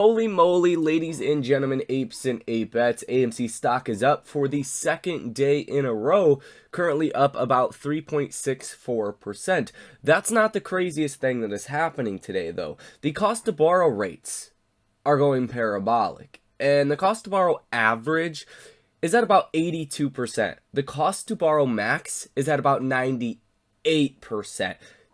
Holy moly, ladies and gentlemen, apes and apettes, AMC stock is up for the second day in a row, currently up about 3.64%. That's not the craziest thing that is happening today, though. The cost to borrow rates are going parabolic, and the cost to borrow average is at about 82%. The cost to borrow max is at about 98%.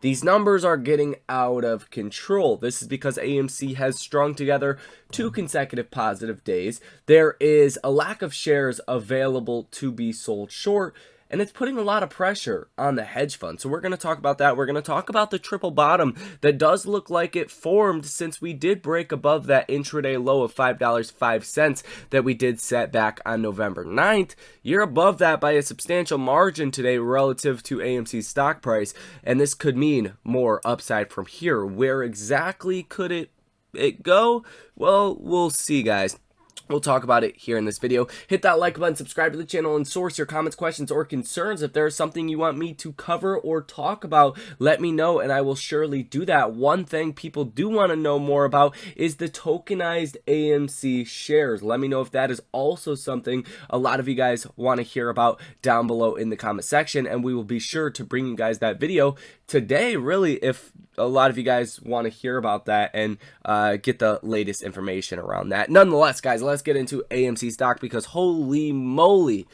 These numbers are getting out of control. This is because AMC has strung together 2 consecutive positive days. There is a lack of shares available to be sold short, and it's putting a lot of pressure on the hedge fund. So we're going to talk about that. We're going to talk about the triple bottom that does look like it formed since we did break above that intraday low of $5.05 that we did set back on November 9th. You're above that by a substantial margin today relative to AMC's stock price, and this could mean more upside from here. Where exactly could it go? Well, we'll see, guys. We'll talk about it here in this video. Hit that like button, subscribe to the channel, and source your comments, questions, or concerns. If there's something you want me to cover or talk about, let me know, and I will surely do that. One thing people do want to know more about is the tokenized AMC shares. Let me know if that is also something a lot of you guys want to hear about down below in the comment section, and we will be sure to bring you guys that video today, really, if a lot of you guys want to hear about that and get the latest information around that. Nonetheless, guys, let's get into AMC stock, because holy moly,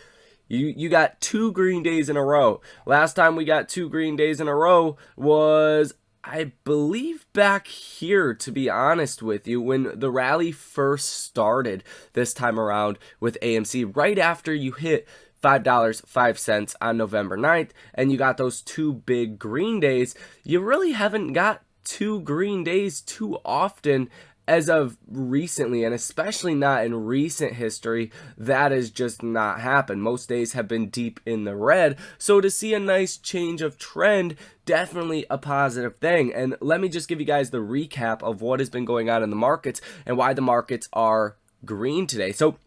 you got 2 green days in a row. Last time we got 2 green days in a row was, I believe, back here, to be honest with you, when the rally first started this time around with AMC, right after you hit $5.05 on November 9th, and you got those 2 big green days. You really haven't got 2 green days too often as of recently, and especially not in recent history. That has just not happened. Most days have been deep in the red, so to see a nice change of trend, definitely a positive thing. And let me just give you guys the recap of what has been going on in the markets and why the markets are green today. So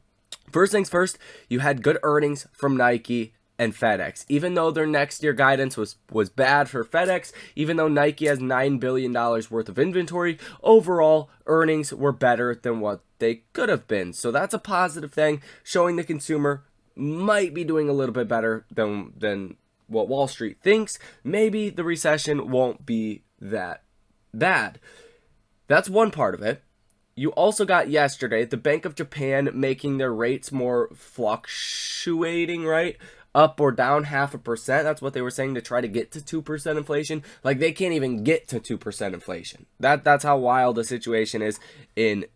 first things first, you had good earnings from Nike and FedEx. Even though their next year guidance was bad for FedEx, even though Nike has $9 billion worth of inventory, overall earnings were better than what they could have been. So that's a positive thing, showing the consumer might be doing a little bit better than what Wall Street thinks. Maybe the recession won't be that bad. That's one part of it. You also got yesterday the Bank of Japan making their rates more fluctuating, right? Up or down 0.5%. That's what they were saying, to try to get to 2% inflation. Like, they can't even get to 2% inflation. That's how wild the situation is in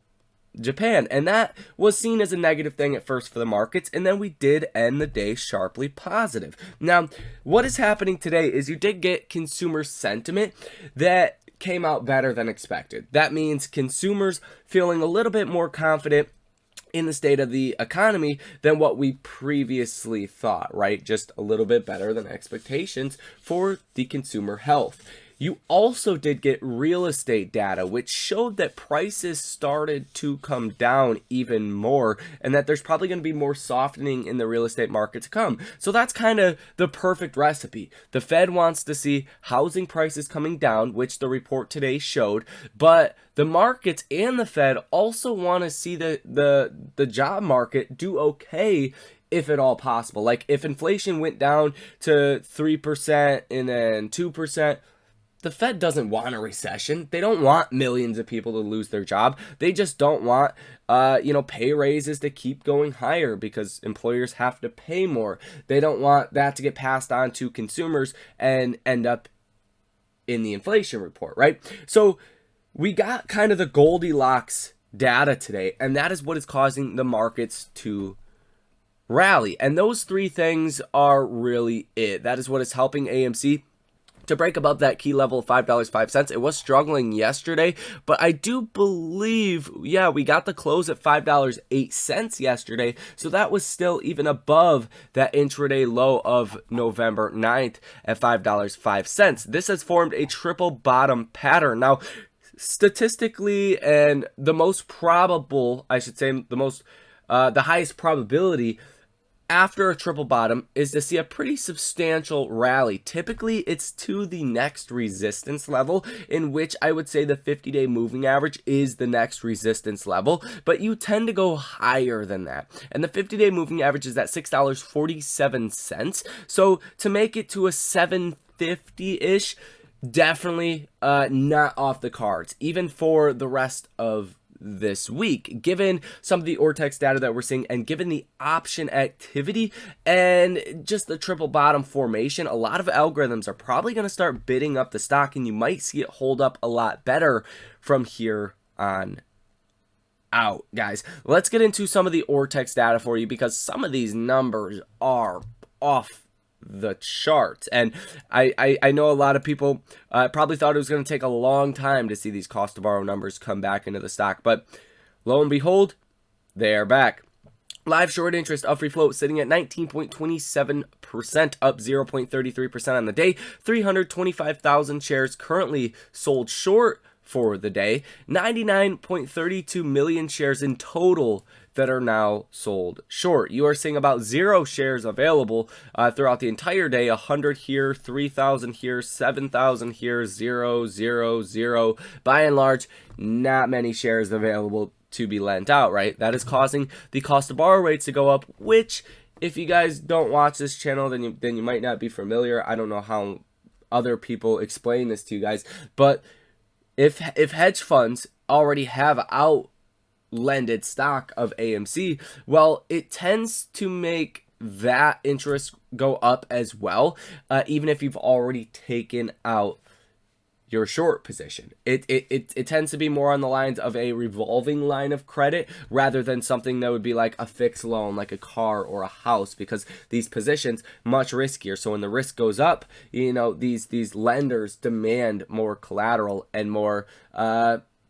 Japan. And that was seen as a negative thing at first for the markets, and then we did end the day sharply positive. Now, what is happening today is you did get consumer sentiment that came out better than expected. That means consumers feeling a little bit more confident in the state of the economy than what we previously thought, right? Just a little bit better than expectations for the consumer health. You also did get real estate data, which showed that prices started to come down even more, and that there's probably going to be more softening in the real estate market to come. So that's kind of the perfect recipe. The Fed wants to see housing prices coming down, which the report today showed, but the markets and the Fed also want to see the job market do okay, if at all possible. Like, if inflation went down to 3% and then 2%, the Fed doesn't want a recession. They don't want millions of people to lose their job. They just don't want, pay raises to keep going higher because employers have to pay more. They don't want that to get passed on to consumers and end up in the inflation report, right? So we got kind of the Goldilocks data today, and that is what is causing the markets to rally. And those 3 things are really it. That is what is helping AMC to break above that key level of $5.05. It was struggling yesterday, but I do believe, we got the close at $5.08 yesterday, so that was still even above that intraday low of November 9th at $5.05. This has formed a triple bottom pattern. Now, statistically, and the most probable, I should say, the highest probability after a triple bottom is to see a pretty substantial rally. Typically, it's to the next resistance level, in which I would say the 50-day moving average is the next resistance level, but you tend to go higher than that. And the 50-day moving average is at $6.47. So to make it to a 750-ish, definitely not off the cards, even for the rest of this week, given some of the Ortex data that we're seeing, and given the option activity and just the triple bottom formation. A lot of algorithms are probably going to start bidding up the stock, and you might see it hold up a lot better from here on out. Guys, let's get into some of the Ortex data for you, because some of these numbers are off the charts, and I know a lot of people probably thought it was going to take a long time to see these cost to borrow numbers come back into the stock, but lo and behold, they are back. Live short interest of free float sitting at 19.27%, up 0.33% on the day. 325,000 shares currently sold short for the day. 99.32 million shares in total that are now sold short. You are seeing about 0 shares available throughout the entire day. 100 here, 3,000 here, 7,000 here, 0, 0, 0. By and large, not many shares available to be lent out, right? That is causing the cost of borrow rates to go up, which, if you guys don't watch this channel, then you might not be familiar. I don't know how other people explain this to you guys, but if hedge funds already have outlended stock of AMC, well, it tends to make that interest go up as well, even if you've already taken out your short position. It tends to be more on the lines of a revolving line of credit rather than something that would be like a fixed loan, like a car or a house, because these positions much riskier. So when the risk goes up, you know, these lenders demand more collateral and more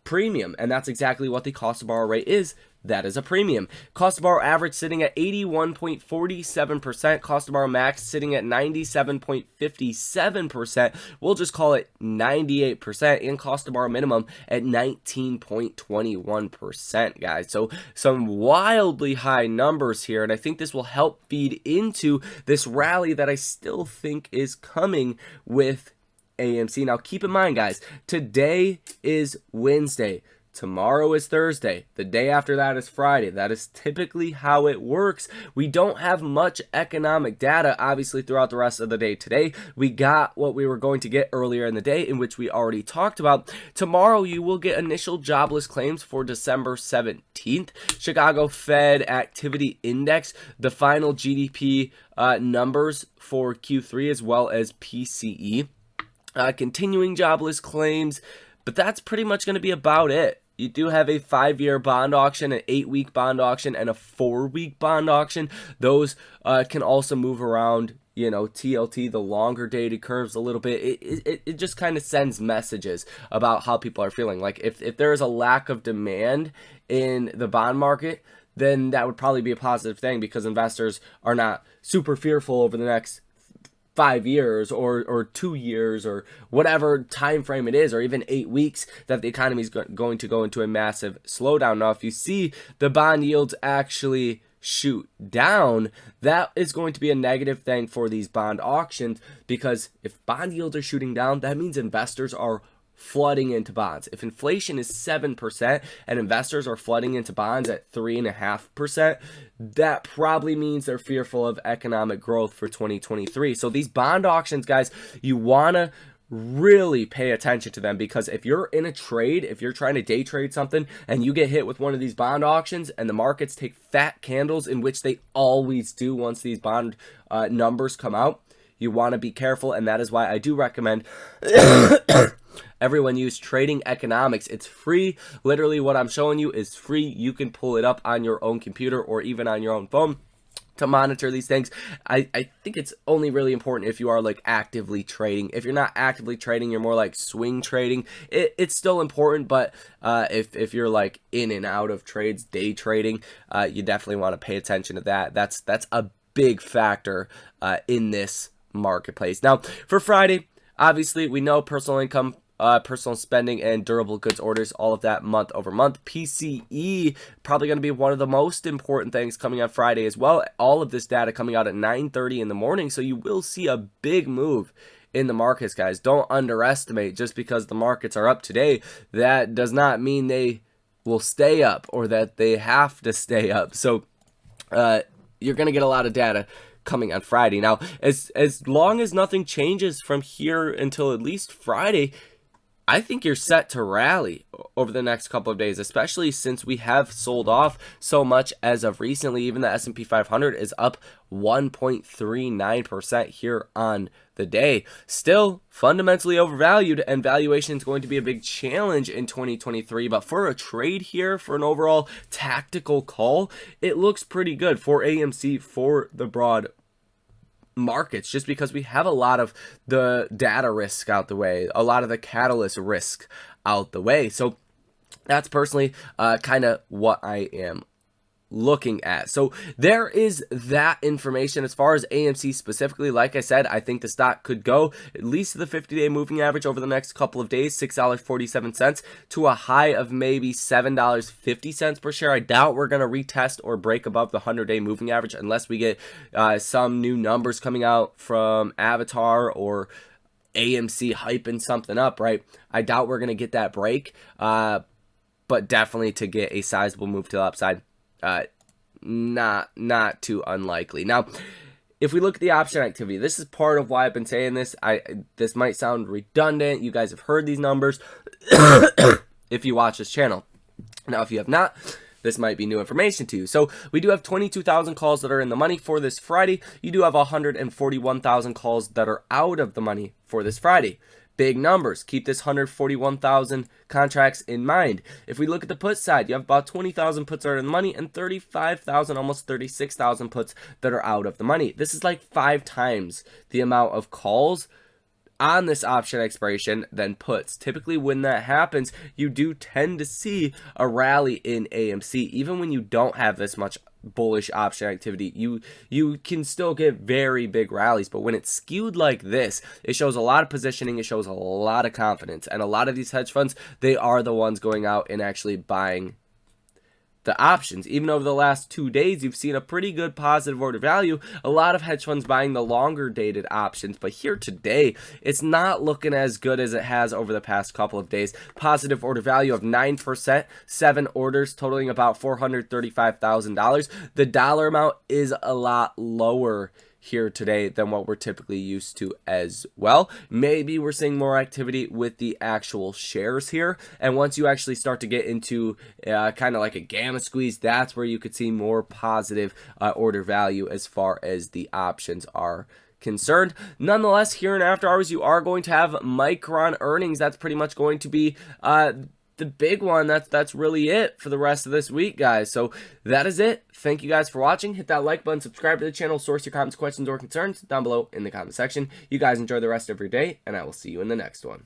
premium, and that's exactly what the cost of borrow rate is. That is a premium. Cost of borrow average sitting at 81.47%. Cost of borrow max sitting at 97.57%. We'll just call it 98%. And cost of borrow minimum at 19.21%, guys. So some wildly high numbers here, and I think this will help feed into this rally that I still think is coming with AMC. Now, keep in mind, guys, today is Wednesday. Tomorrow is Thursday. The day after that is Friday. That is typically how it works. We don't have much economic data, obviously, throughout the rest of the day today. We got what we were going to get earlier in the day, in which we already talked about. Tomorrow, you will get initial jobless claims for December 17th. Chicago Fed Activity Index, the final GDP numbers for Q3, as well as PCE. Continuing jobless claims, but that's pretty much going to be about it. You do have a 5-year bond auction, an 8-week bond auction, and a 4-week bond auction. Those can also move around, you know, TLT, the longer dated curves a little bit. It just kind of sends messages about how people are feeling. Like if there is a lack of demand in the bond market, then that would probably be a positive thing, because investors are not super fearful over the next 5 years or 2 years or whatever time frame it is, or even 8 weeks, that the economy is going to go into a massive slowdown. Now, if you see the bond yields actually shoot down, that is going to be a negative thing for these bond auctions, because if bond yields are shooting down, that means investors are flooding into bonds. If inflation is 7% and investors are flooding into bonds at 3.5%, that probably means they're fearful of economic growth for 2023. So these bond auctions, guys, you want to really pay attention to them, because if you're in a trade, if you're trying to day trade something and you get hit with one of these bond auctions and the markets take fat candles, in which they always do once these bond numbers come out, you want to be careful. And that is why I do recommend everyone use Trading Economics. It's free. Literally what I'm showing you is free. You can pull it up on your own computer or even on your own phone to monitor these things. I think it's only really important if you are like actively trading. If you're not actively trading, you're more like swing trading. It's still important, but if you're like in and out of trades, day trading, you definitely want to pay attention to that. That's a big factor in this marketplace. Now, for Friday, obviously, we know personal income personal spending and durable goods orders, all of that month over month. PCE, probably going to be one of the most important things coming on Friday as well. All of this data coming out at 9:30 in the morning, so you will see a big move in the markets, guys. Don't underestimate, just because the markets are up today, that does not mean they will stay up or that they have to stay up. So you're going to get a lot of data coming on Friday. Now, as long as nothing changes from here until at least Friday, I think you're set to rally over the next couple of days, especially since we have sold off so much as of recently. Even the S&P 500 is up 1.39% here on the day. Still fundamentally overvalued, and valuation is going to be a big challenge in 2023. But for a trade here, for an overall tactical call, it looks pretty good for AMC, for the broad markets, just because we have a lot of the data risk out the way, a lot of the catalyst risk out the way. So that's personally kind of what I am looking at. So there is that information. As far as AMC specifically, like I said, I think the stock could go at least to the 50-day moving average over the next couple of days, $6.47 to a high of maybe $7.50 per share. I doubt we're going to retest or break above the 100-day moving average unless we get some new numbers coming out from Avatar or AMC hyping something up, right? I doubt we're going to get that break, but definitely to get a sizable move to the upside. Not too unlikely. Now, if we look at the option activity, this is part of why I've been saying this. This might sound redundant. You guys have heard these numbers if you watch this channel. Now, if you have not, this might be new information to you. So we do have 22,000 calls that are in the money for this Friday. You do have 141,000 calls that are out of the money for this Friday. Big numbers. Keep this 141,000 contracts in mind. If we look at the put side, you have about 20,000 puts that are in the money and 35,000, almost 36,000 puts that are out of the money. This is like 5 times the amount of calls on this option expiration than puts. Typically when that happens, you do tend to see a rally in AMC. Even when you don't have this much bullish option activity, you can still get very big rallies. But when it's skewed like this, it shows a lot of positioning, it shows a lot of confidence. And a lot of these hedge funds, they are the ones going out and actually buying the options. Even over the last 2 days, you've seen a pretty good positive order value. A lot of hedge funds buying the longer dated options, but here today, it's not looking as good as it has over the past couple of days. Positive order value of 9%, 7 orders totaling about $435,000. The dollar amount is a lot lower here today than what we're typically used to as well. Maybe we're seeing more activity with the actual shares here, and once you actually start to get into kind of like a gamma squeeze, that's where you could see more positive order value as far as the options are concerned. Nonetheless, here in after hours, you are going to have Micron earnings. That's pretty much going to be the big one. That's really it for the rest of this week, guys. So that is it. Thank you guys for watching. Hit that like button, subscribe to the channel, source your comments, questions, or concerns down below in the comment section. You guys enjoy the rest of your day, and I will see you in the next one.